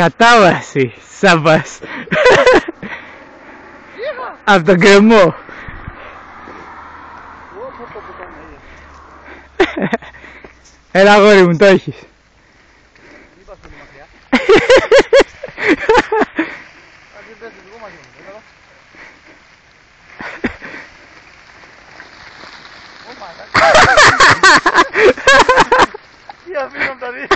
Κατάβαση, Σάββας. Απ' τον κρεμό. Έλα αγόρι μου, το έχεις. Τι αφήνω τα δύο.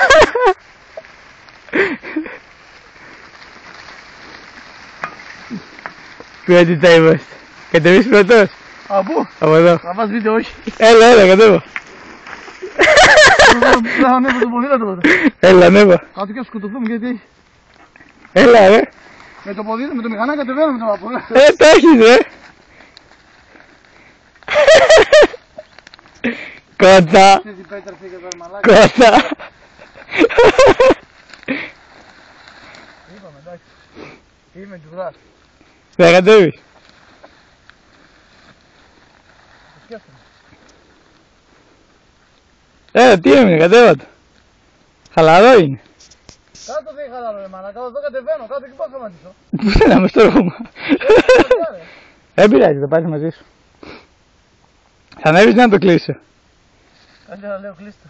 Ποιότητα τα είμαστε. Κατεβείς πρώτος. Από πού? Από εδώ. Θα πας βίντεο, όχι. Έλα, κατέβω. Θα ανέβω το ποδήλατο τότε. Έλα, ανέβα. Κάτω και σκοτωθούμε γιατί Έλα, ρε. με το ποδήλατο, με το μηχανάκι κατεβαίνω με το βαπορά. Το έχεις, ρε. Κότα. Κότα. Είπαμε, εντάξει. Είμαι του δράσου. Θα κατέβεις. Τι έμεινε, κατέβατε. Χαλαρό είναι. Κάτω δεν χαλαρό ρε μάνα, κάτω εδώ κατεβαίνω, κάτω εκεί πάω να σταματήσω. Πού να με στο ρούμα. Δεν πειράζει, θα πάρεις μαζί σου. Θα ανέβεις να το κλείσω. Καλύτερα λέω κλείστο.